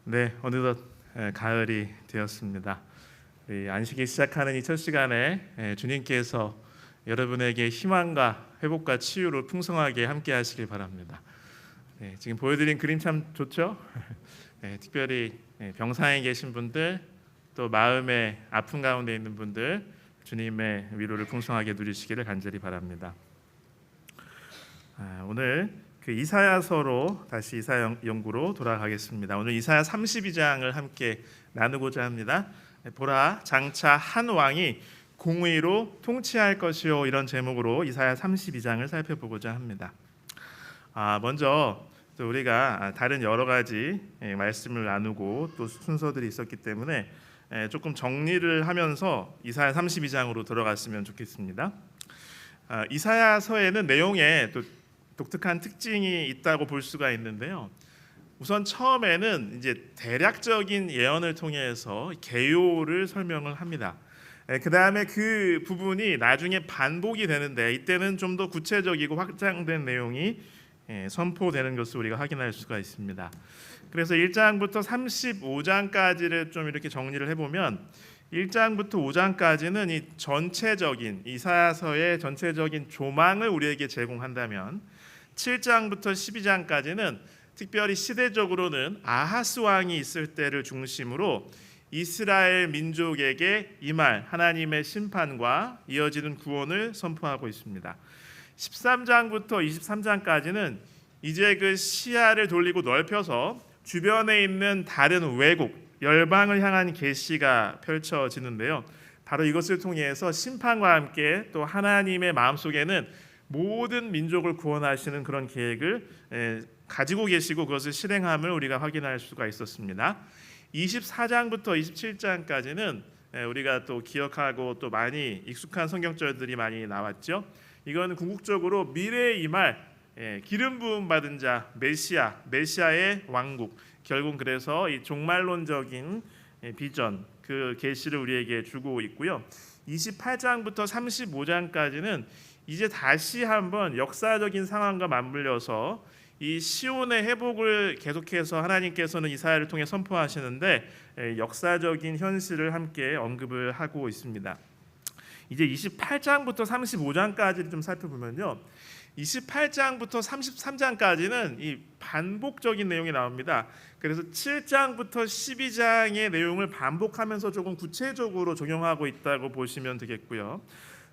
네, 어느덧 가을이 되었습니다. 우리 안식일 시작하는 이 첫 시간에 주님께서 여러분에게 희망과 회복과 치유를 풍성하게 함께 하시길 바랍니다. 지금 보여드린 그림 참 좋죠? 특별히 병상에 계신 분들, 또 마음의 아픔 가운데 있는 분들, 주님의 위로를 풍성하게 누리시기를 간절히 바랍니다. 오늘 그 이사야서로 다시 이사야 연구로 돌아가겠습니다. 오늘 이사야 32장을 함께 나누고자 합니다. 보라, 장차 한 왕이 공의로 통치할 것이요, 이런 제목으로 이사야 32장을 살펴보고자 합니다. 먼저 또 우리가 다른 여러 가지 말씀을 나누고 또 순서들이 있었기 때문에 조금 정리를 하면서 이사야 32장으로 들어갔으면 좋겠습니다. 이사야서에는 내용에 또 독특한 특징이 있다고 볼 수가 있는데요. 우선 처음에는 이제 대략적인 예언을 통해서 개요를 설명을 합니다. 그 다음에 그 부분이 나중에 반복이 되는데 이때는 좀 더 구체적이고 확장된 내용이 선포되는 것을 우리가 확인할 수가 있습니다. 그래서 1장부터 35장까지를 좀 이렇게 정리를 해보면 1장부터 5장까지는 이 전체적인 이사야서의 전체적인 조망을 우리에게 제공한다면 7장부터 12장까지는 특별히 시대적으로는 아하스 왕이 있을 때를 중심으로 이스라엘 민족에게 임할 하나님의 심판과 이어지는 구원을 선포하고 있습니다. 13장부터 23장까지는 이제 그 시야를 돌리고 넓혀서 주변에 있는 다른 외국, 열방을 향한 계시가 펼쳐지는데요. 바로 이것을 통해서 심판과 함께 또 하나님의 마음속에는 모든 민족을 구원하시는 그런 계획을 가지고 계시고 그것을 실행함을 우리가 확인할 수가 있었습니다. 24장부터 27장까지는 우리가 또 기억하고 또 많이 익숙한 성경절들이 많이 나왔죠. 이건 궁극적으로 미래에 임할 기름 부음 받은 자 메시아의 왕국, 결국 그래서 이 종말론적인 비전, 그 계시를 우리에게 주고 있고요. 28장부터 35장까지는 이제 다시 한번 역사적인 상황과 맞물려서 이 시온의 회복을 계속해서 하나님께서는 이사야를 통해 선포하시는데 역사적인 현실을 함께 언급을 하고 있습니다. 이제 28장부터 35장까지를 좀 살펴보면요. 28장부터 33장까지는 이 반복적인 내용이 나옵니다. 그래서 7장부터 12장의 내용을 반복하면서 조금 구체적으로 적용하고 있다고 보시면 되겠고요.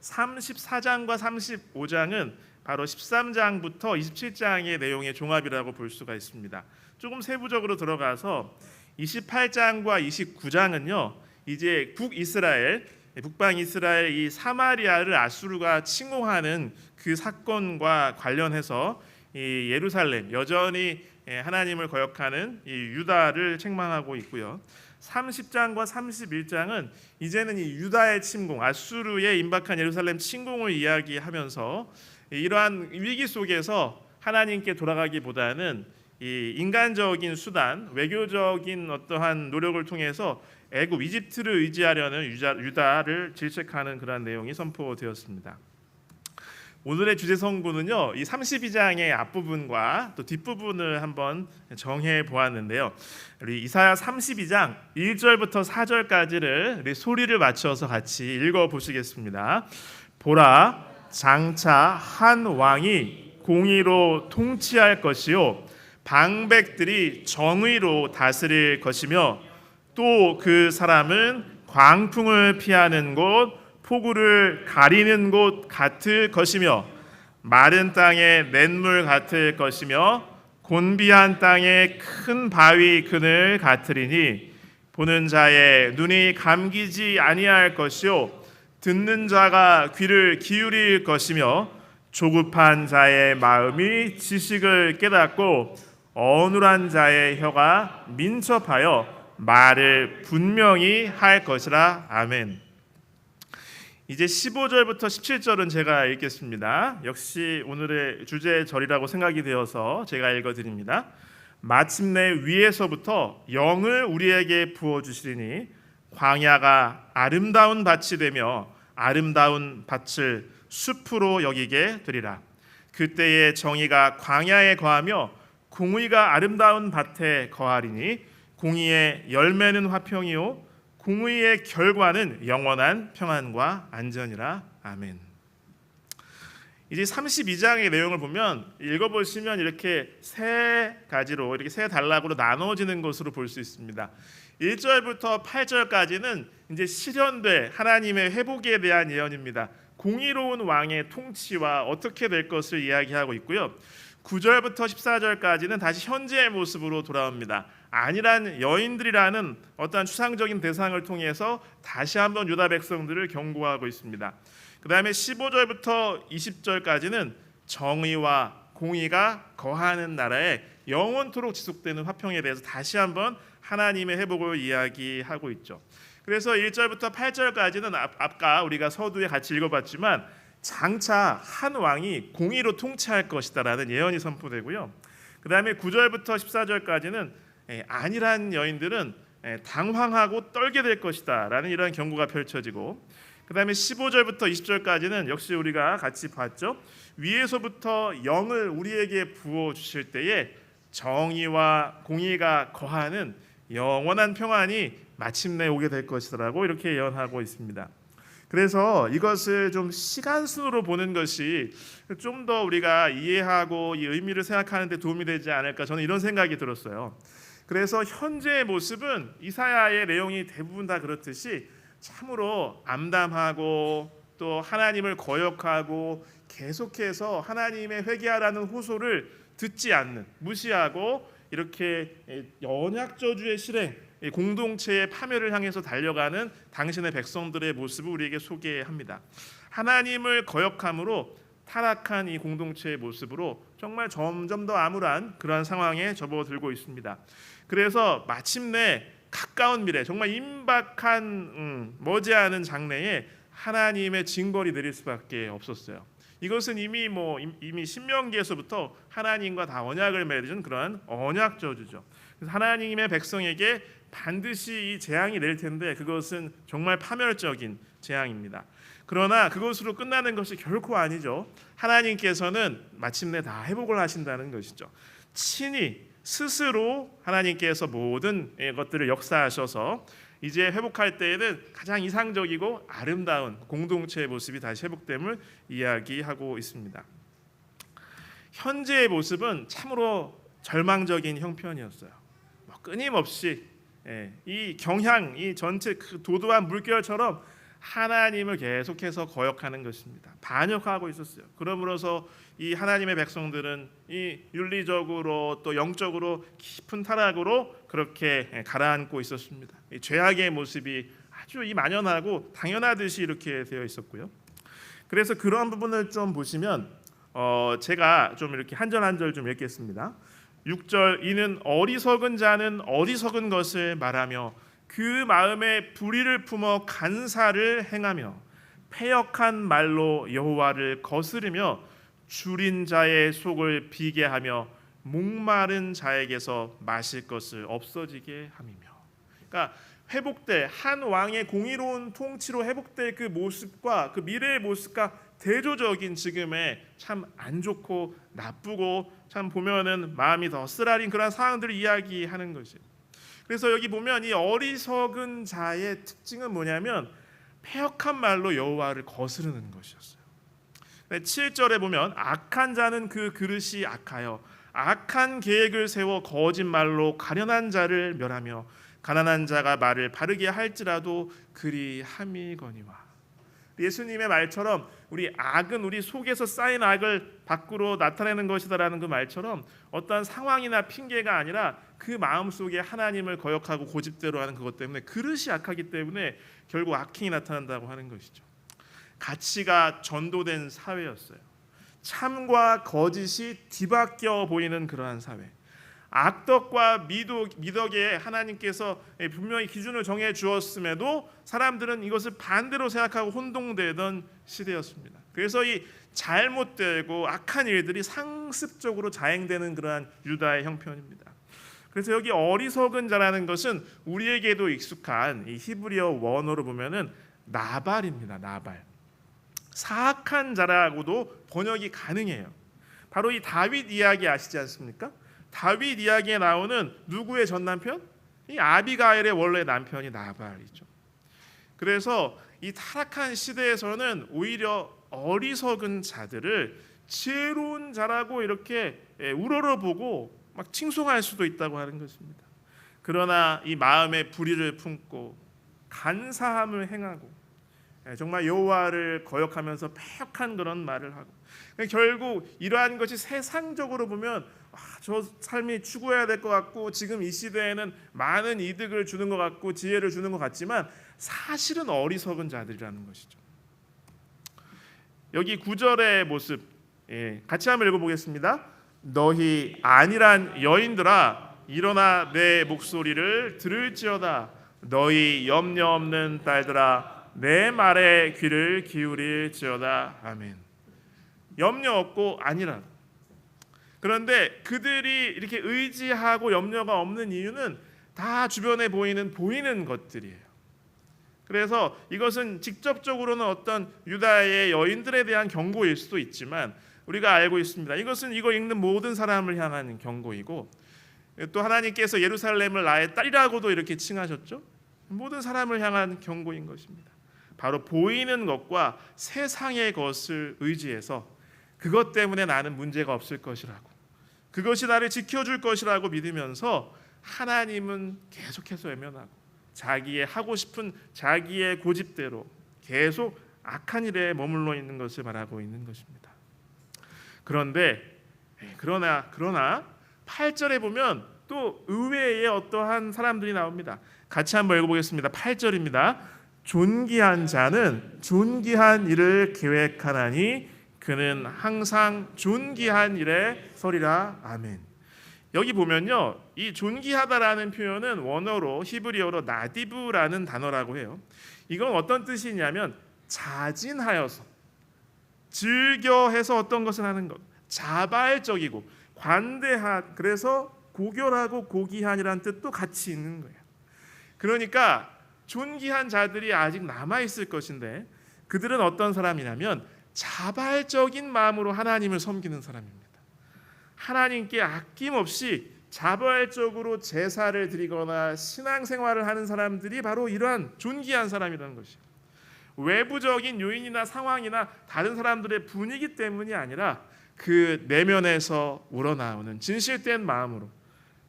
34장과 35장은 바로 13장부터 27장의 내용의 종합이라고 볼 수가 있습니다. 조금 세부적으로 들어가서 28장과 29장은요. 이제 북방 이스라엘 이 사마리아를 아수르가 침공하는 그 사건과 관련해서 이 예루살렘, 여전히 하나님을 거역하는 이 유다를 책망하고 있고요. 30장과 31장은 이제는 이 유다의 침공, 아수르의 임박한 예루살렘 침공을 이야기하면서 이러한 위기 속에서 하나님께 돌아가기보다는 이 인간적인 수단, 외교적인 어떠한 노력을 통해서 애굽, 이집트를 의지하려는 유다를 질책하는 그러한 내용이 선포되었습니다. 오늘의 주제 성구는요, 이 32장의 앞부분과 또 뒷부분을 한번 정해 보았는데요. 우리 이사야 32장 1절부터 4절까지를 우리 소리를 맞춰서 같이 읽어 보시겠습니다. 보라, 장차 한 왕이 공의로 통치할 것이요, 방백들이 정의로 다스릴 것이며, 또 그 사람은 광풍을 피하는 곳, 폭우를 가리는 곳 같을 것이며, 마른 땅에 냇물 같을 것이며, 곤비한 땅에 큰 바위 그늘 같으리니, 보는 자의 눈이 감기지 아니할 것이요, 듣는 자가 귀를 기울일 것이며, 조급한 자의 마음이 지식을 깨닫고 어눌한 자의 혀가 민첩하여 말을 분명히 할 것이라. 아멘. 이제 15절부터 17절은 제가 읽겠습니다. 역시 오늘의 주제의 절이라고 생각이 되어서 제가 읽어드립니다. 마침내 위에서부터 영을 우리에게 부어주시리니 광야가 아름다운 밭이 되며 아름다운 밭을 숲으로 여기게 되리라. 그때에 정의가 광야에 거하며 공의가 아름다운 밭에 거하리니 공의의 열매는 화평이요 공의의 결과는 영원한 평안과 안전이라. 아멘. 이제 32장의 내용을 보면 읽어보시면 이렇게 세 가지로, 이렇게 세 단락으로 나눠지는 것으로 볼 수 있습니다. 1절부터 8절까지는 이제 실현될 하나님의 회복에 대한 예언입니다. 공의로운 왕의 통치와 어떻게 될 것을 이야기하고 있고요. 9절부터 14절까지는 다시 현재의 모습으로 돌아옵니다. 안일한 여인들이라는 어떠한 추상적인 대상을 통해서 다시 한번 유다 백성들을 경고하고 있습니다. 그 다음에 15절부터 20절까지는 정의와 공의가 거하는 나라에 영원토록 지속되는 화평에 대해서 다시 한번 하나님의 회복을 이야기하고 있죠. 그래서 1절부터 8절까지는 아까 우리가 서두에 같이 읽어봤지만 장차 한 왕이 공의로 통치할 것이다라는 예언이 선포되고요. 그 다음에 9절부터 14절까지는 안일한 여인들은 당황하고 떨게 될 것이다라는 이런 경고가 펼쳐지고, 그 다음에 15절부터 20절까지는 역시 우리가 같이 봤죠. 위에서부터 영을 우리에게 부어주실 때에 정의와 공의가 거하는 영원한 평안이 마침내 오게 될 것이라고 이렇게 예언하고 있습니다. 그래서 이것을 좀 시간순으로 보는 것이 좀 더 우리가 이해하고 이 의미를 생각하는 데 도움이 되지 않을까, 저는 이런 생각이 들었어요. 그래서 현재의 모습은 이사야의 내용이 대부분 다 그렇듯이 참으로 암담하고 또 하나님을 거역하고 계속해서 하나님의 회개하라는 호소를 듣지 않는, 무시하고 이렇게 언약 저주의 실행, 공동체의 파멸을 향해서 달려가는 당신의 백성들의 모습을 우리에게 소개합니다. 하나님을 거역함으로 타락한 이 공동체의 모습으로 정말 점점 더 암울한 그러한 상황에 접어들고 있습니다. 그래서 마침내 가까운 미래, 정말 임박한 머지않은 장래에 하나님의 징벌이 내릴 수밖에 없었어요. 이것은 이미 신명기에서부터 하나님과 다 언약을 맺은 그러한 언약 저주죠. 그래서 하나님의 백성에게 반드시 이 재앙이 내릴 텐데 그것은 정말 파멸적인 재앙입니다. 그러나 그것으로 끝나는 것이 결코 아니죠. 하나님께서는 마침내 다 회복을 하신다는 것이죠. 친히 스스로 하나님께서 모든 것들을 역사하셔서 이제 회복할 때에는 가장 이상적이고 아름다운 공동체의 모습이 다시 회복됨을 이야기하고 있습니다. 현재의 모습은 참으로 절망적인 형편이었어요. 끊임없이 이 경향, 이 전체 그 도도한 물결처럼 하나님을 계속해서 거역하는 것입니다. 반역하고 있었어요. 그러므로서 이 하나님의 백성들은 이 윤리적으로 또 영적으로 깊은 타락으로 그렇게 가라앉고 있었습니다. 이 죄악의 모습이 아주 만연하고 당연하듯이 이렇게 되어 있었고요. 그래서 그런 부분을 좀 보시면 제가 좀 이렇게 한 절 한 절 좀 읽겠습니다. 6절, 이는 어리석은 자는 어리석은 것을 말하며 그 마음에 불의를 품어 간사를 행하며 패역한 말로 여호와를 거스르며 줄인 자의 속을 비게 하며 목마른 자에게서 마실 것을 없어지게 함이며. 그러니까 회복될 한 왕의 공의로운 통치로 회복될 그 모습과 그 미래의 모습과 대조적인 지금의 참 안 좋고 나쁘고 참 보면은 마음이 더 쓰라린 그런 상황들을 이야기하는 것이에요. 그래서 여기 보면 이 어리석은 자의 특징은 뭐냐면 패역한 말로 여호와를 거스르는 것이었어요. 7절에 보면 악한 자는 그 그릇이 악하여 악한 계획을 세워 거짓말로 가련한 자를 멸하며 가난한 자가 말을 바르게 할지라도 그리 함이거니와. 예수님의 말처럼 우리 악은 우리 속에서 쌓인 악을 밖으로 나타내는 것이다라는 그 말처럼 어떠한 상황이나 핑계가 아니라 그 마음속에 하나님을 거역하고 고집대로 하는 그것 때문에 그릇이 악하기 때문에 결국 악행이 나타난다고 하는 것이죠. 가치가 전도된 사회였어요. 참과 거짓이 뒤바뀌어 보이는 그러한 사회. 악덕과 미덕에 하나님께서 분명히 기준을 정해 주었음에도 사람들은 이것을 반대로 생각하고 혼동되던 시대였습니다. 그래서 이 잘못되고 악한 일들이 상습적으로 자행되는 그러한 유다의 형편입니다. 그래서 여기 어리석은 자라는 것은 우리에게도 익숙한 이 히브리어 원어로 보면은 나발입니다. 나발. 사악한 자라고도 번역이 가능해요. 바로 이 다윗 이야기 아시지 않습니까? 다윗 이야기에 나오는 누구의 전 남편? 이 아비가일의 원래 남편이 나발이죠. 그래서 이 타락한 시대에서는 오히려 어리석은 자들을 지혜로운 자라고 이렇게 우러러보고 막 칭송할 수도 있다고 하는 것입니다. 그러나 이 마음에 불의를 품고 간사함을 행하고 정말 여호와를 거역하면서 패역한 그런 말을 하고, 결국 이러한 것이 세상적으로 보면 저 삶이 추구해야 될 것 같고 지금 이 시대에는 많은 이득을 주는 것 같고 지혜를 주는 것 같지만 사실은 어리석은 자들이라는 것이죠. 여기 9절의 모습 같이 한번 읽어보겠습니다. 너희 안일한 여인들아 일어나 내 목소리를 들을지어다. 너희 염려 없는 딸들아 내 말에 귀를 기울일지어다. 아멘. 염려 없고 안일한. 그런데 그들이 이렇게 의지하고 염려가 없는 이유는 다 주변에 보이는 것들이에요. 그래서 이것은 직접적으로는 어떤 유다의 여인들에 대한 경고일 수도 있지만 우리가 알고 있습니다. 이것은 이거 읽는 모든 사람을 향한 경고이고, 또 하나님께서 예루살렘을 나의 딸이라고도 이렇게 칭하셨죠. 모든 사람을 향한 경고인 것입니다. 바로 보이는 것과 세상의 것을 의지해서 그것 때문에 나는 문제가 없을 것이라고, 그것이 나를 지켜줄 것이라고 믿으면서 하나님은 계속해서 외면하고 자기의 하고 싶은 자기의 고집대로 계속 악한 일에 머물러 있는 것을 말하고 있는 것입니다. 그러나 8절에 보면 또 의외의 어떠한 사람들이 나옵니다. 같이 한번 읽어보겠습니다. 8절입니다. 존귀한 자는 존귀한 일을 계획하나니 그는 항상 존귀한 일에 서리라. 아멘. 여기 보면요, 이 존귀하다라는 표현은 원어로 히브리어로 나디브라는 단어라고 해요. 이건 어떤 뜻이냐면 자진하여서, 즐겨해서 어떤 것을 하는 것, 자발적이고 관대한, 그래서 고결하고 고귀한이라는 뜻도 같이 있는 거예요. 그러니까 존귀한 자들이 아직 남아 있을 것인데 그들은 어떤 사람이냐면 자발적인 마음으로 하나님을 섬기는 사람입니다. 하나님께 아낌없이 자발적으로 제사를 드리거나 신앙생활을 하는 사람들이 바로 이러한 존귀한 사람이라는 것이에요. 외부적인 요인이나 상황이나 다른 사람들의 분위기 때문이 아니라 그 내면에서 우러나오는 진실된 마음으로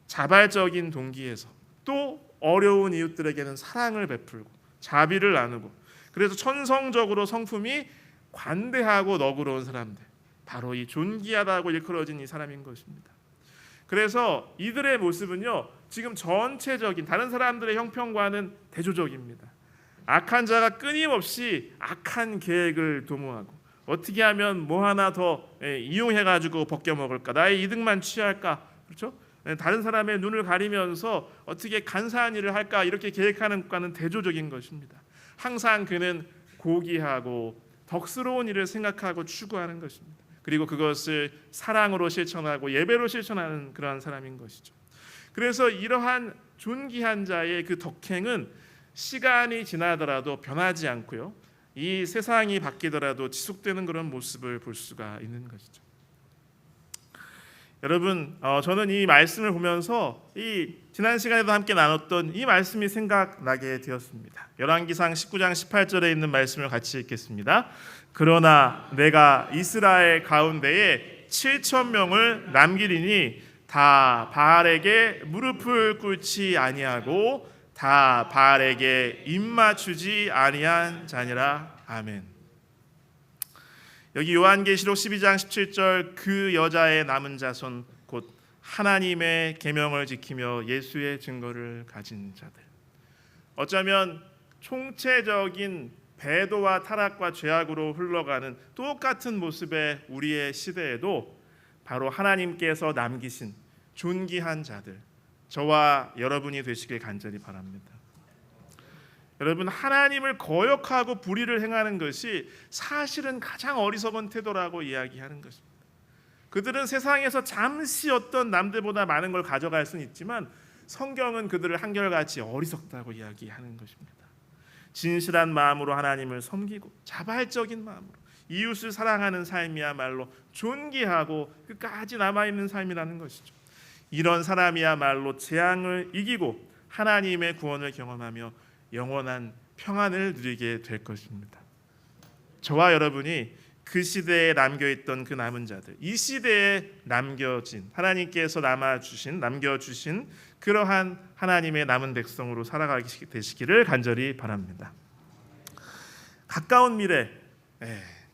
자발적인 동기에서 또 어려운 이웃들에게는 사랑을 베풀고 자비를 나누고, 그래서 천성적으로 성품이 관대하고 너그러운 사람들, 바로 이 존귀하다고 일컬어진 이 사람인 것입니다. 그래서 이들의 모습은요, 지금 전체적인 다른 사람들의 형평과는 대조적입니다. 악한 자가 끊임없이 악한 계획을 도모하고 어떻게 하면 뭐 하나 더 이용해가지고 벗겨먹을까, 나의 이득만 취할까, 그렇죠? 다른 사람의 눈을 가리면서 어떻게 간사한 일을 할까 이렇게 계획하는 것과는 대조적인 것입니다. 항상 그는 고귀하고 덕스러운 일을 생각하고 추구하는 것입니다. 그리고 그것을 사랑으로 실천하고 예배로 실천하는 그러한 사람인 것이죠. 그래서 이러한 존귀한 자의 그 덕행은 시간이 지나더라도 변하지 않고요, 이 세상이 바뀌더라도 지속되는 그런 모습을 볼 수가 있는 것이죠. 여러분, 저는 이 말씀을 보면서 이 지난 시간에도 함께 나눴던 이 말씀이 생각나게 되었습니다. 열왕기상 19장 18절에 있는 말씀을 같이 읽겠습니다. 그러나 내가 이스라엘 가운데에 7,000명을 남기리니 다 바알에게 무릎을 꿇지 아니하고 다 바알에게 입맞추지 아니한 자니라. 아멘. 여기 요한계시록 12장 17절 그 여자의 남은 자손 곧 하나님의 계명을 지키며 예수의 증거를 가진 자들. 어쩌면 총체적인 배도와 타락과 죄악으로 흘러가는 똑같은 모습의 우리의 시대에도 바로 하나님께서 남기신 존귀한 자들, 저와 여러분이 되시길 간절히 바랍니다. 여러분, 하나님을 거역하고 불의를 행하는 것이 사실은 가장 어리석은 태도라고 이야기하는 것입니다. 그들은 세상에서 잠시 어떤 남들보다 많은 걸 가져갈 수는 있지만 성경은 그들을 한결같이 어리석다고 이야기하는 것입니다. 진실한 마음으로 하나님을 섬기고 자발적인 마음으로 이웃을 사랑하는 삶이야말로 존귀하고 끝까지 남아있는 삶이라는 것이죠. 이런 사람이야말로 재앙을 이기고 하나님의 구원을 경험하며 영원한 평안을 누리게 될 것입니다. 저와 여러분이 그 시대에 남겨있던 그 남은 자들, 이 시대에 남겨진 하나님께서 남겨주신 그러한 하나님의 남은 백성으로 살아가게 되시기를 간절히 바랍니다. 가까운 미래,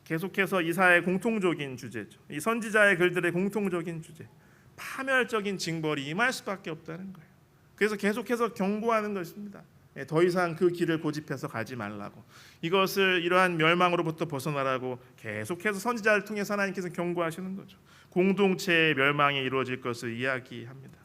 계속해서 이사야의 공통적인 주제죠. 이 선지자의 글들의 공통적인 주제, 파멸적인 징벌이 임할 수밖에 없다는 거예요. 그래서 계속해서 경고하는 것입니다. 더 이상 그 길을 고집해서 가지 말라고, 이것을 이러한 멸망으로부터 벗어나라고 계속해서 선지자를 통해서 하나님께서 경고하시는 거죠. 공동체의 멸망이 이루어질 것을 이야기합니다.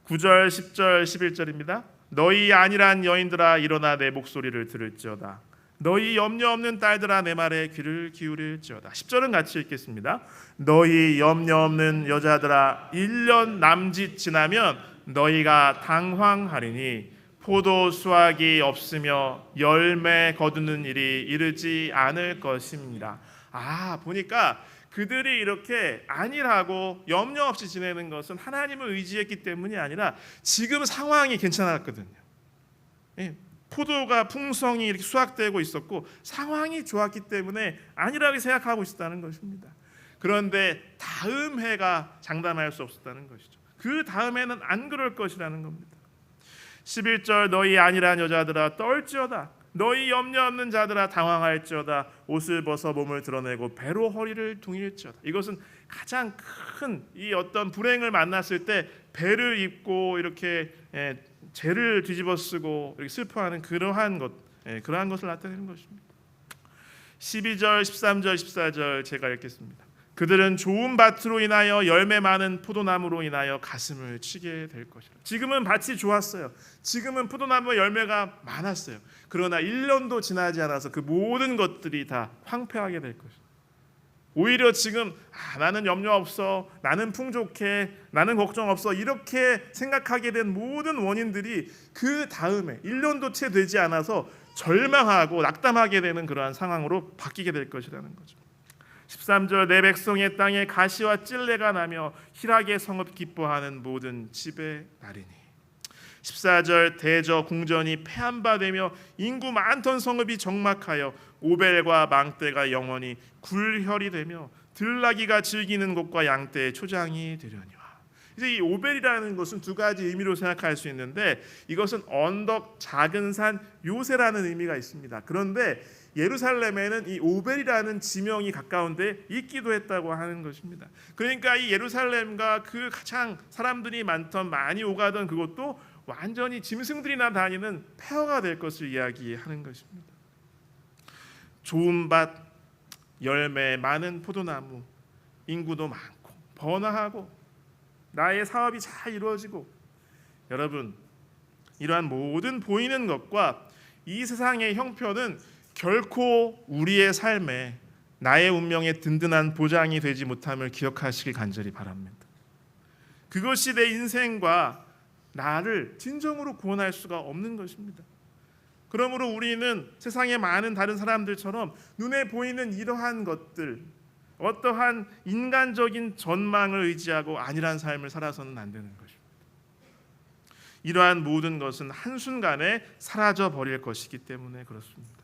9절, 10절, 11절입니다. 너희 안일한 여인들아 일어나 내 목소리를 들을지어다. 너희 염려 없는 딸들아 내 말에 귀를 기울일지어다. 10절은 같이 읽겠습니다. 너희 염려 없는 여자들아 1년 남짓 지나면 너희가 당황하리니 포도 수확이 없으며 열매 거두는 일이 이르지 않을 것입니다. 보니까 그들이 이렇게 안일하고 염려 없이 지내는 것은 하나님을 의지했기 때문이 아니라 지금 상황이 괜찮았거든요. 포도가 풍성히 이렇게 수확되고 있었고 상황이 좋았기 때문에 안일하게 생각하고 있었다는 것입니다. 그런데 다음 해가 장담할 수 없었다는 것이죠. 그 다음 해는 안 그럴 것이라는 겁니다. 11절 너희 안일한 여자들아 떨지어다. 너희 염려 없는 자들아 당황할지어다. 옷을 벗어 몸을 드러내고 배로 허리를 둥일지어다. 이것은 가장 큰 이 어떤 불행을 만났을 때 배를 입고 이렇게 죄를 뒤집어 쓰고 이렇게 슬퍼하는 그러한 것을 나타내는 것입니다. 12절, 13절, 14절 제가 읽겠습니다. 그들은 좋은 밭으로 인하여 열매 많은 포도나무로 인하여 가슴을 치게 될 것이라. 지금은 밭이 좋았어요. 지금은 포도나무 열매가 많았어요. 그러나 1년도 지나지 않아서 그 모든 것들이 다 황폐하게 될 것이다. 오히려 지금 나는 염려 없어, 나는 풍족해, 나는 걱정 없어, 이렇게 생각하게 된 모든 원인들이 그 다음에 1년도 채 되지 않아서 절망하고 낙담하게 되는 그러한 상황으로 바뀌게 될 것이라는 거죠. 13절 내 백성의 땅에 가시와 찔레가 나며 희락의 성읍 기뻐하는 모든 집의 날이니. 14절 대저 궁전이 패한바되며 인구 많던 성읍이 적막하여 오벨과 망대가 영원히 굴혈이 되며 들나귀가 즐기는 곳과 양떼의 초장이 되려니와. 이제 이 오벨이라는 것은 두 가지 의미로 생각할 수 있는데 이것은 언덕 작은 산 요새라는 의미가 있습니다. 그런데 예루살렘에는 이 오벨이라는 지명이 가까운 데 있기도 했다고 하는 것입니다. 그러니까 이 예루살렘과 그 가장 사람들이 많이 오가던 그것도 완전히 짐승들이나 다니는 폐허가 될 것을 이야기하는 것입니다. 좋은 밭, 열매 많은 포도나무, 인구도 많고 번화하고 나의 사업이 잘 이루어지고, 여러분 이러한 모든 보이는 것과 이 세상의 형편은 결코 우리의 삶에 나의 운명의 든든한 보장이 되지 못함을 기억하시길 간절히 바랍니다. 그것이 내 인생과 나를 진정으로 구원할 수가 없는 것입니다. 그러므로 우리는 세상의 많은 다른 사람들처럼 눈에 보이는 이러한 것들, 어떠한 인간적인 전망을 의지하고 안일한 삶을 살아서는 안 되는 것입니다. 이러한 모든 것은 한순간에 사라져 버릴 것이기 때문에 그렇습니다.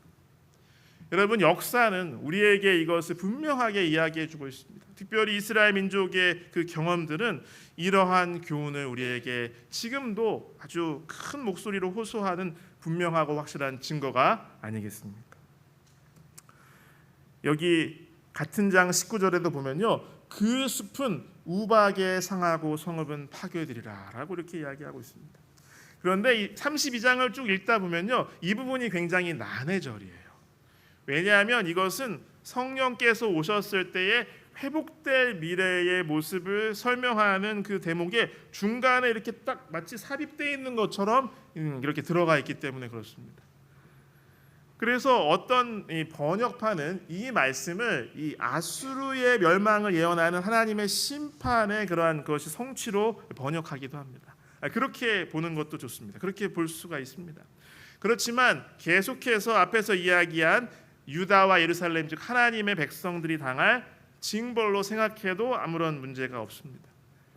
여러분 역사는 우리에게 이것을 분명하게 이야기해 주고 있습니다. 특별히 이스라엘 민족의 그 경험들은 이러한 교훈을 우리에게 지금도 아주 큰 목소리로 호소하는 분명하고 확실한 증거가 아니겠습니까? 여기 같은 장 19절에도 보면요, 그 숲은 우박에 상하고 성읍은 파괴되리라 라고 이렇게 이야기하고 있습니다. 그런데 이 32장을 쭉 읽다 보면요, 이 부분이 굉장히 난해절이에요. 왜냐하면 이것은 성령께서 오셨을 때에 회복될 미래의 모습을 설명하는 그 대목에 중간에 이렇게 딱 마치 삽입되어 있는 것처럼 이렇게 들어가 있기 때문에 그렇습니다. 그래서 어떤 이 번역판은 이 말씀을 이 아수르의 멸망을 예언하는 하나님의 심판의 그러한 것이 성취로 번역하기도 합니다. 그렇게 보는 것도 좋습니다. 그렇게 볼 수가 있습니다. 그렇지만 계속해서 앞에서 이야기한 유다와 예루살렘 즉 하나님의 백성들이 당할 징벌로 생각해도 아무런 문제가 없습니다.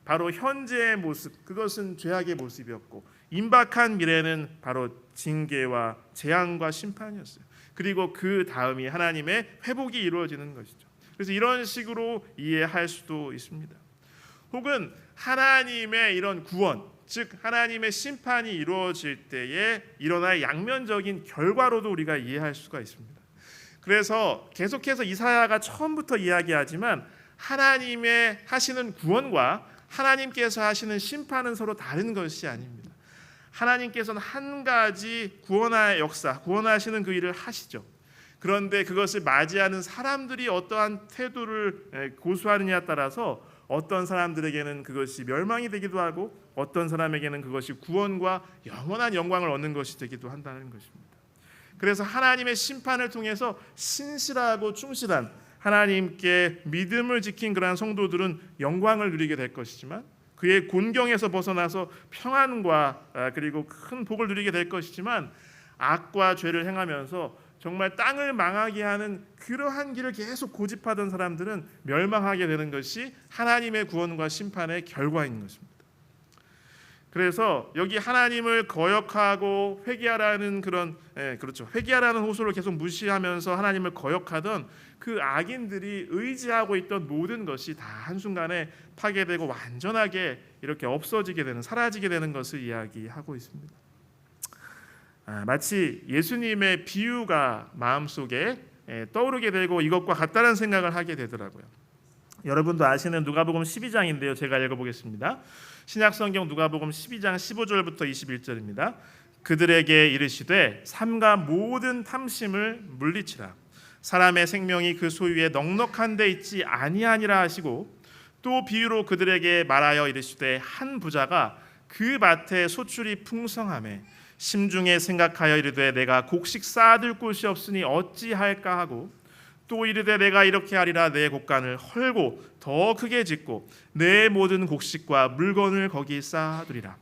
바로 현재의 모습, 그것은 죄악의 모습이었고 임박한 미래는 바로 징계와 재앙과 심판이었어요. 그리고 그 다음이 하나님의 회복이 이루어지는 것이죠. 그래서 이런 식으로 이해할 수도 있습니다. 혹은 하나님의 이런 구원, 즉 하나님의 심판이 이루어질 때에 일어날 양면적인 결과로도 우리가 이해할 수가 있습니다. 그래서 계속해서 이사야가 처음부터 이야기하지만 하나님의 하시는 구원과 하나님께서 하시는 심판은 서로 다른 것이 아닙니다. 하나님께서는 한 가지 구원의 역사, 구원하시는 그 일을 하시죠. 그런데 그것을 맞이하는 사람들이 어떠한 태도를 고수하느냐에 따라서 어떤 사람들에게는 그것이 멸망이 되기도 하고 어떤 사람에게는 그것이 구원과 영원한 영광을 얻는 것이 되기도 한다는 것입니다. 그래서 하나님의 심판을 통해서 신실하고 충실한 하나님께 믿음을 지킨 그러한 성도들은 영광을 누리게 될 것이지만 그의 곤경에서 벗어나서 평안과 그리고 큰 복을 누리게 될 것이지만 악과 죄를 행하면서 정말 땅을 망하게 하는 그러한 길을 계속 고집하던 사람들은 멸망하게 되는 것이 하나님의 구원과 심판의 결과인 것입니다. 그래서 여기 하나님을 거역하고 회개하라는 그런 회개하라는 호소를 계속 무시하면서 하나님을 거역하던 그 악인들이 의지하고 있던 모든 것이 다 한순간에 파괴되고 완전하게 이렇게 없어지게 되는, 사라지게 되는 것을 이야기하고 있습니다. 마치 예수님의 비유가 마음속에 떠오르게 되고 이것과 같다는 생각을 하게 되더라고요. 여러분도 아시는 누가복음 12장인데요. 제가 읽어보겠습니다. 신약성경 누가복음 12장 15절부터 21절입니다. 그들에게 이르시되 삼가 모든 탐심을 물리치라. 사람의 생명이 그 소유에 넉넉한 데 있지 아니하니라 하시고 또 비유로 그들에게 말하여 이르시되 한 부자가 그 밭에 소출이 풍성하매 심중에 생각하여 이르되 내가 곡식 쌓아둘 곳이 없으니 어찌할까 하고 또 이르되 내가 이렇게 하리라 내 곡간을 헐고 더 크게 짓고 내 모든 곡식과 물건을 거기 쌓아두리라.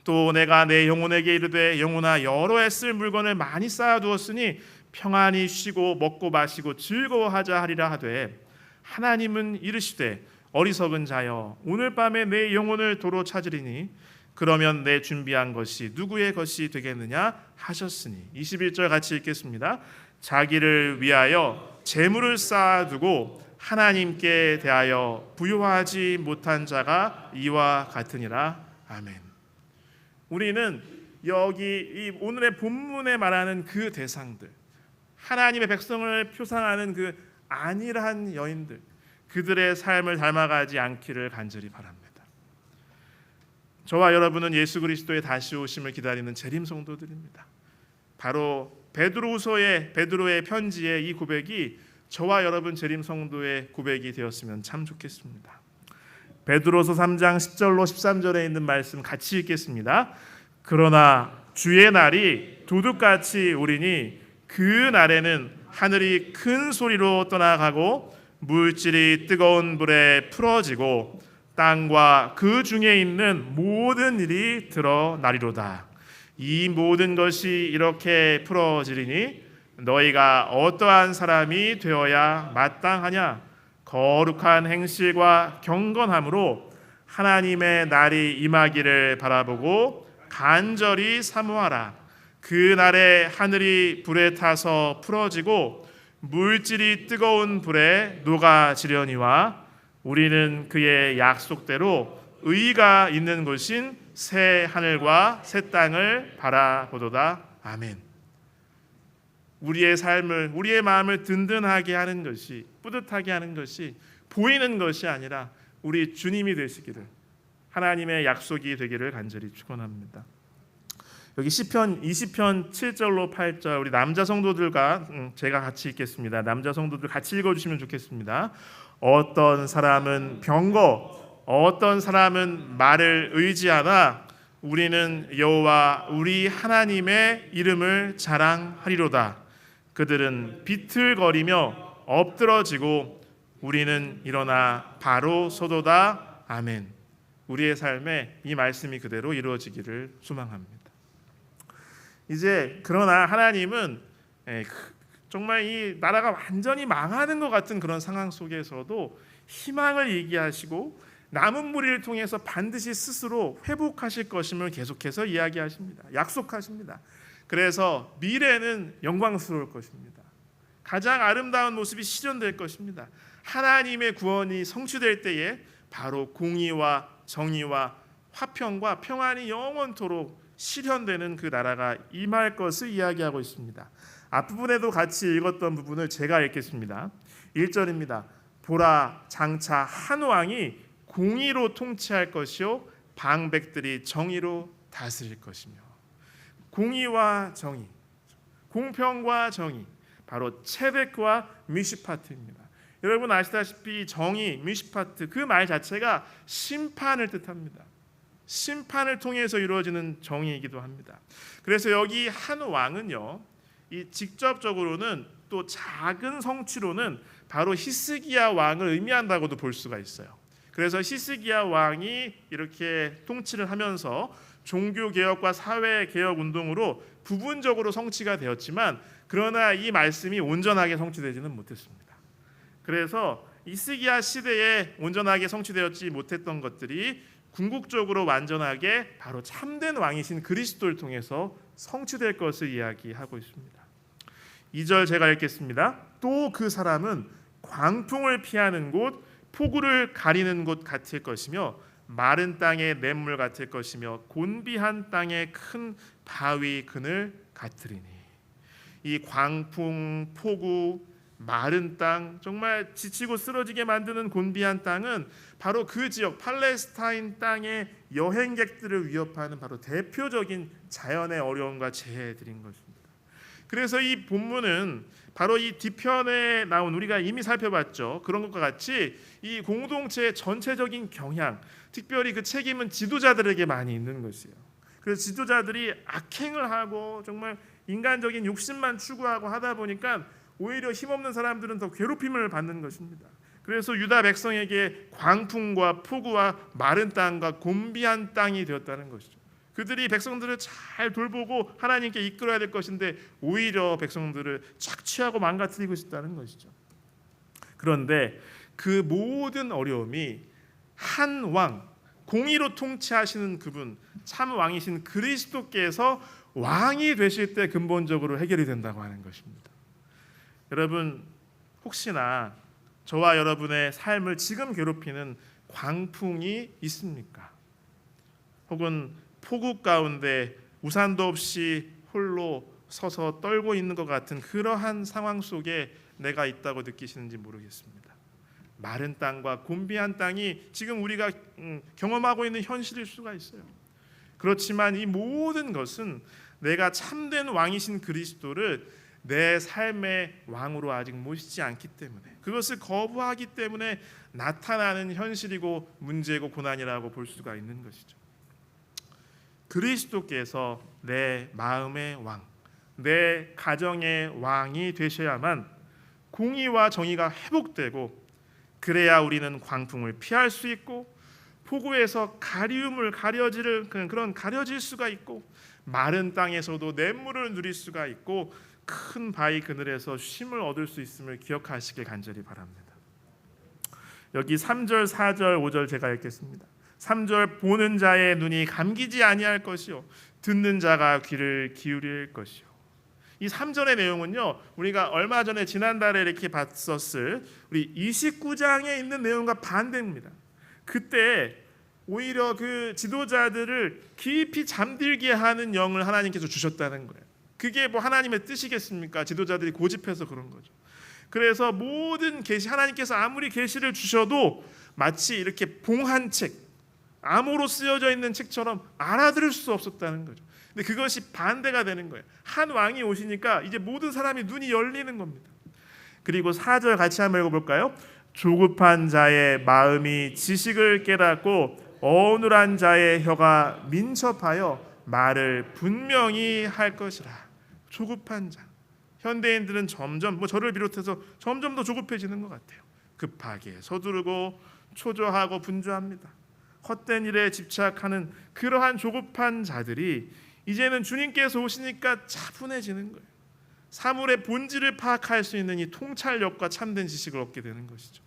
또 내가 내 영혼에게 이르되 영혼아 여러 해 쓸 물건을 많이 쌓아두었으니 평안히 쉬고 먹고 마시고 즐거워하자 하리라 하되 하나님은 이르시되 어리석은 자여 오늘 밤에 내 영혼을 도로 찾으리니 그러면 내 준비한 것이 누구의 것이 되겠느냐 하셨으니 21절 같이 읽겠습니다. 자기를 위하여 재물을 쌓아두고 하나님께 대하여 부요하지 못한 자가 이와 같으니라. 아멘. 우리는 여기 이 오늘의 본문에 말하는 그 대상들, 하나님의 백성을 표상하는 그 안일한 여인들, 그들의 삶을 닮아가지 않기를 간절히 바랍니다. 저와 여러분은 예수 그리스도의 다시 오심을 기다리는 재림 성도들입니다. 바로 베드로의 편지의 이 고백이 저와 여러분 재림 성도의 고백이 되었으면 참 좋겠습니다. 베드로서 3장 10절로 13절에 있는 말씀 같이 읽겠습니다. 그러나 주의 날이 도둑같이 오리니 그 날에는 하늘이 큰 소리로 떠나가고 물질이 뜨거운 불에 풀어지고 땅과 그 중에 있는 모든 일이 드러나리로다. 이 모든 것이 이렇게 풀어지리니 너희가 어떠한 사람이 되어야 마땅하냐? 거룩한 행실과 경건함으로 하나님의 날이 임하기를 바라보고 간절히 사모하라. 그 날에 하늘이 불에 타서 풀어지고 물질이 뜨거운 불에 녹아지려니와 우리는 그의 약속대로 의가 있는 곳인 새 하늘과 새 땅을 바라보도다. 아멘. 우리의 삶을, 우리의 마음을 든든하게 하는 것이, 뿌듯하게 하는 것이 보이는 것이 아니라 우리 주님이 되시기를, 하나님의 약속이 되기를 간절히 축원합니다. 여기 시편 20편 7절로 8절 우리 남자 성도들과 제가 같이 읽겠습니다. 남자 성도들 같이 읽어주시면 좋겠습니다. 어떤 사람은 병거, 어떤 사람은 말을 의지하나 우리는 여호와 우리 하나님의 이름을 자랑하리로다. 그들은 비틀거리며 엎드러지고 우리는 일어나 바로 서도다. 아멘. 우리의 삶에 이 말씀이 그대로 이루어지기를 소망합니다. 이제 그러나 하나님은 정말 이 나라가 완전히 망하는 것 같은 그런 상황 속에서도 희망을 얘기하시고 남은 무리를 통해서 반드시 스스로 회복하실 것임을 계속해서 이야기하십니다. 약속하십니다. 그래서 미래는 영광스러울 것입니다. 가장 아름다운 모습이 실현될 것입니다. 하나님의 구원이 성취될 때에 바로 공의와 정의와 화평과 평안이 영원토록 실현되는 그 나라가 임할 것을 이야기하고 있습니다. 앞부분에도 같이 읽었던 부분을 제가 읽겠습니다. 1절입니다. 보라, 장차 한 왕이 공의로 통치할 것이요 방백들이 정의로 다스릴 것이며. 공의와 정의, 공평과 정의, 바로 체데크와 미시파트입니다. 여러분 아시다시피 정의, 미시파트 그 말 자체가 심판을 뜻합니다. 심판을 통해서 이루어지는 정의이기도 합니다. 그래서 여기 한 왕은요, 이 직접적으로는 또 작은 성취로는 바로 히스기야 왕을 의미한다고도 볼 수가 있어요. 그래서 히스기야 왕이 이렇게 통치를 하면서 종교 개혁과 사회 개혁 운동으로 부분적으로 성취가 되었지만, 그러나 이 말씀이 온전하게 성취되지는 못했습니다. 그래서 히스기야 시대에 온전하게 성취되었지 못했던 것들이 궁극적으로 완전하게 바로 참된 왕이신 그리스도를 통해서 성취될 것을 이야기하고 있습니다. 2절 제가 읽겠습니다. 또 그 사람은 광풍을 피하는 곳, 폭우를 가리는 곳 같을 것이며 마른 땅의 냇물 같을 것이며 곤비한 땅의 큰 바위 그늘 같으리니. 이 광풍, 폭우, 마른 땅, 정말 지치고 쓰러지게 만드는 곤비한 땅은 바로 그 지역 팔레스타인 땅의 여행객들을 위협하는 바로 대표적인 자연의 어려움과 재해들인 것입니다. 그래서 이 본문은 바로 이 뒤편에 나온 우리가 이미 살펴봤죠. 그런 것과 같이 이 공동체의 전체적인 경향, 특별히 그 책임은 지도자들에게 많이 있는 것이에요. 그래서 지도자들이 악행을 하고 정말 인간적인 욕심만 추구하고 하다 보니까 오히려 힘없는 사람들은 더 괴롭힘을 받는 것입니다. 그래서 유다 백성에게 광풍과 폭우와 마른 땅과 곤비한 땅이 되었다는 것이죠. 그들이 백성들을 잘 돌보고 하나님께 이끌어야 될 것인데 오히려 백성들을 착취하고 망가뜨리고 싶다는 것이죠. 그런데 그 모든 어려움이 한 왕, 공의로 통치하시는 그분, 참 왕이신 그리스도께서 왕이 되실 때 근본적으로 해결이 된다고 하는 것입니다. 여러분, 혹시나 저와 여러분의 삶을 지금 괴롭히는 광풍이 있습니까? 혹은 폭우 가운데 우산도 없이 홀로 서서 떨고 있는 것 같은 그러한 상황 속에 내가 있다고 느끼시는지 모르겠습니다. 마른 땅과 곤비한 땅이 지금 우리가 경험하고 있는 현실일 수가 있어요. 그렇지만 이 모든 것은 내가 참된 왕이신 그리스도를 내 삶의 왕으로 아직 모시지 않기 때문에, 그것을 거부하기 때문에 나타나는 현실이고 문제고 고난이라고 볼 수가 있는 것이죠. 그리스도께서 내 마음의 왕, 내 가정의 왕이 되셔야만 공의와 정의가 회복되고, 그래야 우리는 광풍을 피할 수 있고 폭우에서 가리움을 가려질 수가 있고, 마른 땅에서도 냇물을 누릴 수가 있고, 큰 바위 그늘에서 쉼을 얻을 수 있음을 기억하시길 간절히 바랍니다. 여기 3절, 4절, 5절 제가 읽겠습니다. 3절 보는 자의 눈이 감기지 아니할 것이요 듣는 자가 귀를 기울일 것이요. 이 3절의 내용은요, 우리가 얼마 전에 지난달에 이렇게 봤었을 우리 29장에 있는 내용과 반대입니다. 그때 오히려 그 지도자들을 깊이 잠들게 하는 영을 하나님께서 주셨다는 거예요. 그게 뭐 하나님의 뜻이겠습니까? 지도자들이 고집해서 그런 거죠. 그래서 모든 계시, 하나님께서 아무리 계시를 주셔도 마치 이렇게 봉한 책, 암호로 쓰여져 있는 책처럼 알아들을 수 없었다는 거죠. 근데 그것이 반대가 되는 거예요. 한 왕이 오시니까 이제 모든 사람이 눈이 열리는 겁니다. 그리고 4절 같이 한번 읽어볼까요? 조급한 자의 마음이 지식을 깨닫고 어눌한 자의 혀가 민첩하여 말을 분명히 할 것이라. 조급한 자. 현대인들은 점점 저를 비롯해서 점점 더 조급해지는 것 같아요. 급하게 서두르고 초조하고 분주합니다. 헛된 일에 집착하는 그러한 조급한 자들이 이제는 주님께서 오시니까 차분해지는 거예요. 사물의 본질을 파악할 수 있는 이 통찰력과 참된 지식을 얻게 되는 것이죠.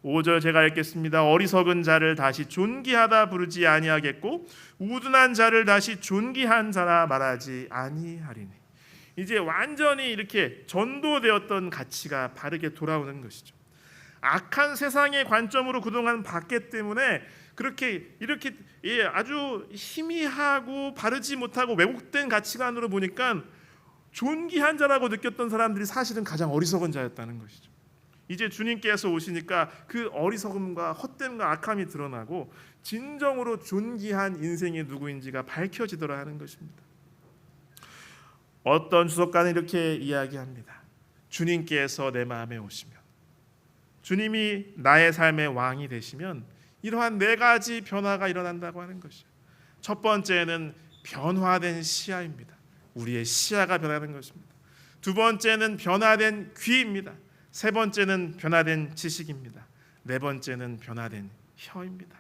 5절 제가 읽겠습니다. 어리석은 자를 다시 존귀하다 부르지 아니하겠고 우둔한 자를 다시 존귀한 자라 말하지 아니하리니. 이제 완전히 이렇게 전도되었던 가치가 바르게 돌아오는 것이죠. 악한 세상의 관점으로 그동안 봤기 때문에 그렇게 이렇게 아주 희미하고 바르지 못하고 왜곡된 가치관으로 보니까 존귀한 자라고 느꼈던 사람들이 사실은 가장 어리석은 자였다는 것이죠. 이제 주님께서 오시니까 그 어리석음과 헛됨과 악함이 드러나고 진정으로 존귀한 인생이 누구인지가 밝혀지더라 하는 것입니다. 어떤 주석가는 이렇게 이야기합니다. 주님께서 내 마음에 오시면, 주님이 나의 삶의 왕이 되시면 이러한 네 가지 변화가 일어난다고 하는 것이죠. 첫 번째는 변화된 시야입니다. 우리의 시야가 변하는 것입니다. 두 번째는 변화된 귀입니다. 세 번째는 변화된 지식입니다. 네 번째는 변화된 혀입니다.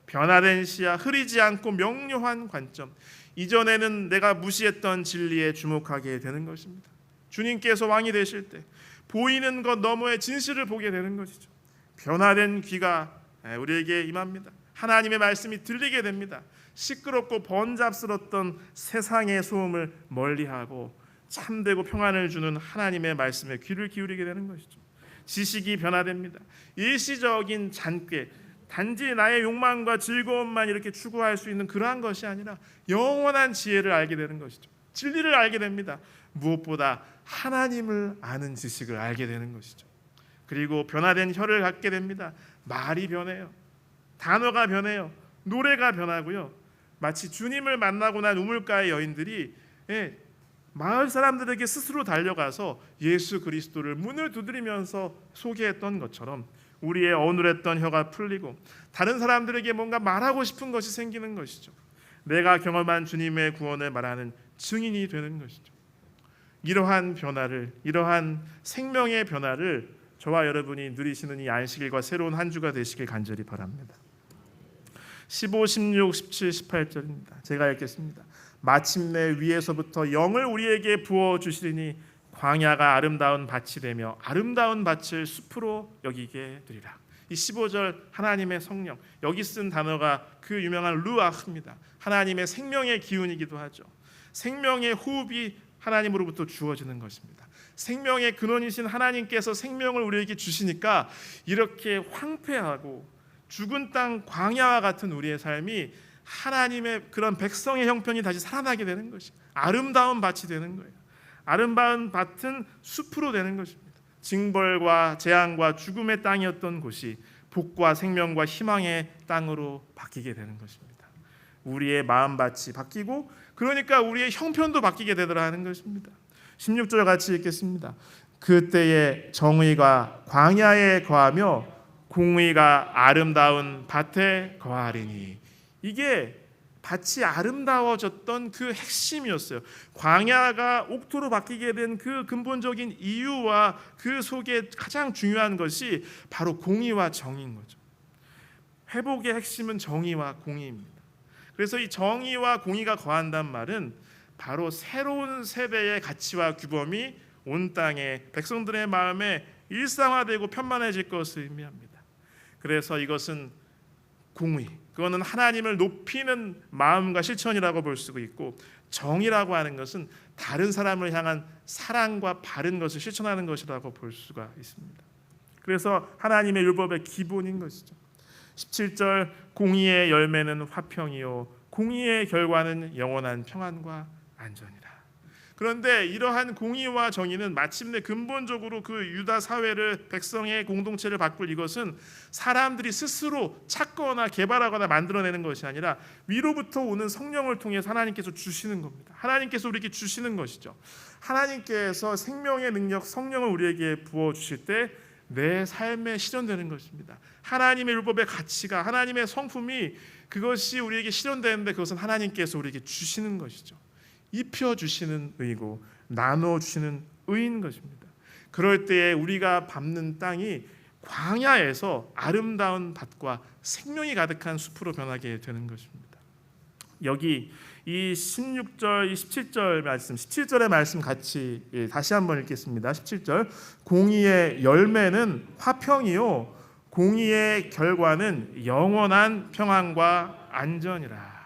변화된 시야, 흐리지 않고 명료한 관점. 이전에는 내가 무시했던 진리에 주목하게 되는 것입니다. 주님께서 왕이 되실 때 보이는 것 너머의 진실을 보게 되는 것이죠. 변화된 귀가 우리에게 임합니다. 하나님의 말씀이 들리게 됩니다. 시끄럽고 번잡스럽던 세상의 소음을 멀리하고 참되고 평안을 주는 하나님의 말씀에 귀를 기울이게 되는 것이죠. 지식이 변화됩니다. 일시적인 잔꾀, 단지 나의 욕망과 즐거움만 이렇게 추구할 수 있는 그러한 것이 아니라 영원한 지혜를 알게 되는 것이죠. 진리를 알게 됩니다. 무엇보다 하나님을 아는 지식을 알게 되는 것이죠. 그리고 변화된 혀를 갖게 됩니다. 말이 변해요. 단어가 변해요. 노래가 변하고요. 마치 주님을 만나고 난 우물가의 여인들이 마을 사람들에게 스스로 달려가서 예수 그리스도를 문을 두드리면서 소개했던 것처럼 우리의 어눌했던 혀가 풀리고 다른 사람들에게 뭔가 말하고 싶은 것이 생기는 것이죠. 내가 경험한 주님의 구원을 말하는 증인이 되는 것이죠. 이러한 변화를, 이러한 생명의 변화를 저와 여러분이 누리시는 이 안식일과 새로운 한 주가 되시길 간절히 바랍니다. 15, 16, 17, 18절입니다. 제가 읽겠습니다. 마침내 위에서부터 영을 우리에게 부어주시리니 광야가 아름다운 밭이 되며 아름다운 밭을 숲으로 여기게 되리라. 이 15절 하나님의 성령, 여기 쓴 단어가 그 유명한 루아흐입니다. 하나님의 생명의 기운이기도 하죠. 생명의 호흡이 하나님으로부터 주어지는 것입니다. 생명의 근원이신 하나님께서 생명을 우리에게 주시니까 이렇게 황폐하고 죽은 땅 광야와 같은 우리의 삶이 하나님의 그런 백성의 형편이 다시 살아나게 되는 것이 아름다운 밭이 되는 거예요. 아름다운 밭은 숲으로 되는 것입니다. 징벌과 재앙과 죽음의 땅이었던 곳이 복과 생명과 희망의 땅으로 바뀌게 되는 것입니다. 우리의 마음밭이 바뀌고 그러니까 우리의 형편도 바뀌게 되더라 하는 것입니다. 16절 같이 읽겠습니다. 그때에 정의가 광야에 거하며 공의가 아름다운 밭에 거하리니. 이게 밭이 아름다워졌던 그 핵심이었어요. 광야가 옥토로 바뀌게 된 그 근본적인 이유와 그 속에 가장 중요한 것이 바로 공의와 정의인 거죠. 회복의 핵심은 정의와 공의입니다. 그래서 이 정의와 공의가 거한다는 말은 바로 새로운 세대의 가치와 규범이 온 땅에 백성들의 마음에 일상화되고 편만해질 것을 의미합니다. 그래서 이것은 공의, 그거는 하나님을 높이는 마음과 실천이라고 볼 수가 있고, 정의라고 하는 것은 다른 사람을 향한 사랑과 바른 것을 실천하는 것이라고 볼 수가 있습니다. 그래서 하나님의 율법의 기본인 것이죠. 17절 공의의 열매는 화평이요 공의의 결과는 영원한 평안과 안전이라. 그런데 이러한 공의와 정의는 마침내 근본적으로 그 유다 사회를, 백성의 공동체를 바꿀 이것은 사람들이 스스로 찾거나 개발하거나 만들어내는 것이 아니라 위로부터 오는 성령을 통해서 하나님께서 주시는 겁니다. 하나님께서 우리에게 주시는 것이죠. 하나님께서 생명의 능력 성령을 우리에게 부어주실 때 내 삶에 실현되는 것입니다. 하나님의 율법의 가치가, 하나님의 성품이 그것이 우리에게 실현되는데 그것은 하나님께서 우리에게 주시는 것이죠. 입혀주시는 의고 나눠주시는 의인 것입니다. 그럴 때에 우리가 밟는 땅이 광야에서 아름다운 밭과 생명이 가득한 숲으로 변하게 되는 것입니다. 여기 이 16절, 이 17절 말씀, 17절의 말씀 같이 다시 한번 읽겠습니다. 17절 공의의 열매는 화평이요 공의의 결과는 영원한 평안과 안전이라.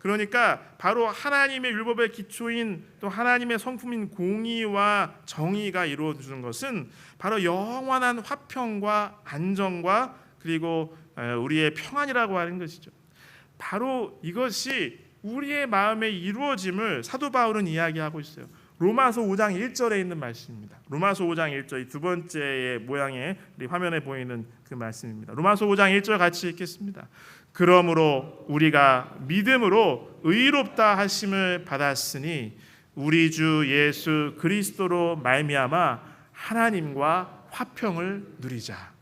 그러니까 바로 하나님의 율법의 기초인 또 하나님의 성품인 공의와 정의가 이루어지는 것은 바로 영원한 화평과 안정과 그리고 우리의 평안이라고 하는 것이죠. 바로 이것이 우리의 마음에 이루어짐을 사도 바울은 이야기하고 있어요. 로마서 5장 1절에 있는 말씀입니다. 로마서 5장 1절, 두 번째의 모양의 우리 화면에 보이는 그 말씀입니다. 로마서 5장 1절 같이 읽겠습니다. 그러므로 우리가 믿음으로 의롭다 하심을 받았으니 우리 주 예수 그리스도로 말미암아 하나님과 화평을 누리자.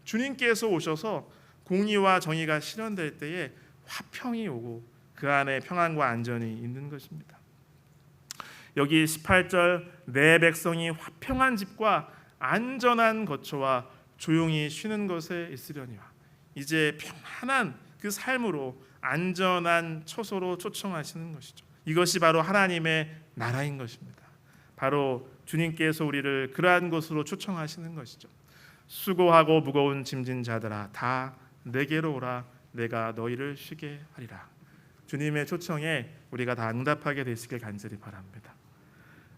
주님께서 오셔서 공의와 정의가 실현될 때에 화평이 오고 그 안에 평안과 안전이 있는 것입니다. 여기 18절 내 백성이 화평한 집과 안전한 거처와 조용히 쉬는 곳에 있으려니와. 이제 평안한 그 삶으로 안전한 처소로 초청하시는 것이죠. 이것이 바로 하나님의 나라인 것입니다. 바로 주님께서 우리를 그러한 곳으로 초청하시는 것이죠. 수고하고 무거운 짐진 자들아 다 내게로 오라 내가 너희를 쉬게 하리라. 주님의 초청에 우리가 다 응답하게 되시길 간절히 바랍니다.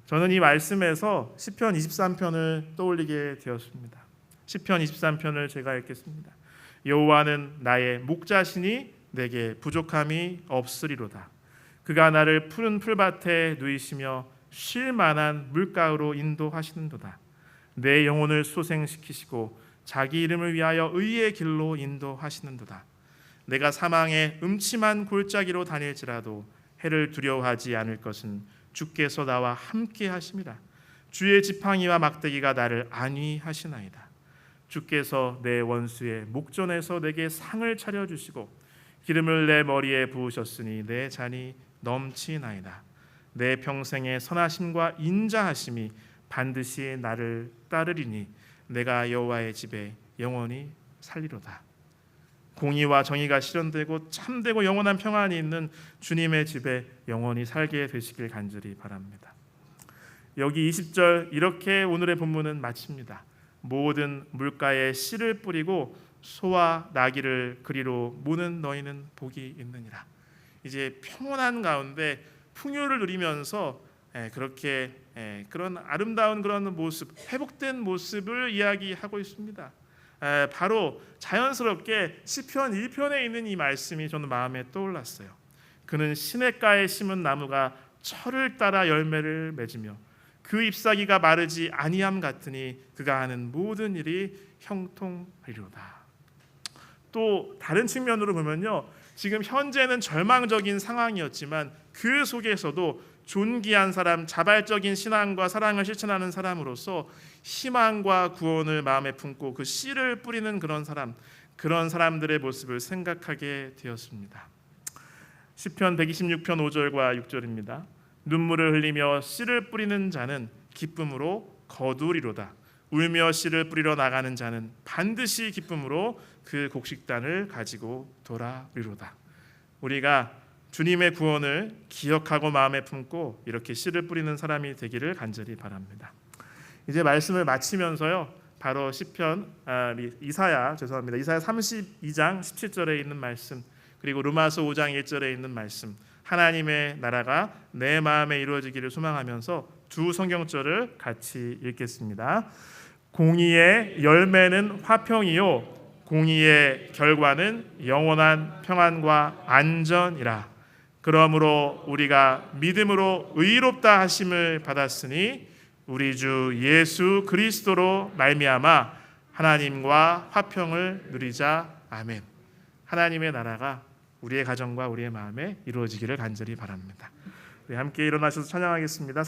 저는 이 말씀에서 시편 23편을 떠올리게 되었습니다. 시편 23편을 제가 읽겠습니다. 여호와는 나의 목자시니 내게 부족함이 없으리로다. 그가 나를 푸른 풀밭에 누이시며 쉴 만한 물가로 인도하시는도다. 내 영혼을 소생시키시고 자기 이름을 위하여 의의 길로 인도하시는도다. 내가 사망의 음침한 골짜기로 다닐지라도 해를 두려워하지 않을 것은 주께서 나와 함께 하심이라. 주의 지팡이와 막대기가 나를 안위하시나이다. 주께서 내 원수의 목전에서 내게 상을 차려주시고 기름을 내 머리에 부으셨으니 내 잔이 넘치나이다. 내 평생의 선하심과 인자하심이 반드시 나를 따르리니 내가 여호와의 집에 영원히 살리로다. 공의와 정의가 실현되고 참되고 영원한 평안이 있는 주님의 집에 영원히 살게 되시길 간절히 바랍니다. 여기 20절 이렇게 오늘의 본문은 마칩니다. 모든 물가에 씨를 뿌리고 소와 나귀를 그리로 모는 너희는 복이 있느니라. 이제 평온한 가운데 풍요를 누리면서 그렇게 그런 아름다운 그런 모습, 회복된 모습을 이야기하고 있습니다. 바로 자연스럽게 시편 1편에 있는 이 말씀이 저는 마음에 떠올랐어요. 그는 시냇가에 심은 나무가 철을 따라 열매를 맺으며 그 잎사귀가 마르지 아니함 같으니 그가 하는 모든 일이 형통하리로다. 또 다른 측면으로 보면요, 지금 현재는 절망적인 상황이었지만 그 속에서도 존귀한 사람, 자발적인 신앙과 사랑을 실천하는 사람으로서 희망과 구원을 마음에 품고 그 씨를 뿌리는 그런 사람들의 모습을 생각하게 되었습니다. 시편 126편 5절과 6절입니다. 눈물을 흘리며 씨를 뿌리는 자는 기쁨으로 거두리로다. 울며 씨를 뿌리러 나가는 자는 반드시 기쁨으로 그 곡식단을 가지고 돌아오리로다. 우리가 주님의 구원을 기억하고 마음에 품고 이렇게 씨를 뿌리는 사람이 되기를 간절히 바랍니다. 이제 말씀을 마치면서요, 바로 시편 이사야 32장 17절에 있는 말씀, 그리고 로마서 5장 1절에 있는 말씀, 하나님의 나라가 내 마음에 이루어지기를 소망하면서 두 성경절을 같이 읽겠습니다. 공의의 열매는 화평이요 공의의 결과는 영원한 평안과 안전이라. 그러므로 우리가 믿음으로 의롭다 하심을 받았으니 우리 주 예수 그리스도로 말미암아 하나님과 화평을 누리자. 아멘. 하나님의 나라가 우리의 가정과 우리의 마음에 이루어지기를 간절히 바랍니다. 우리 함께 일어나셔서 찬양하겠습니다.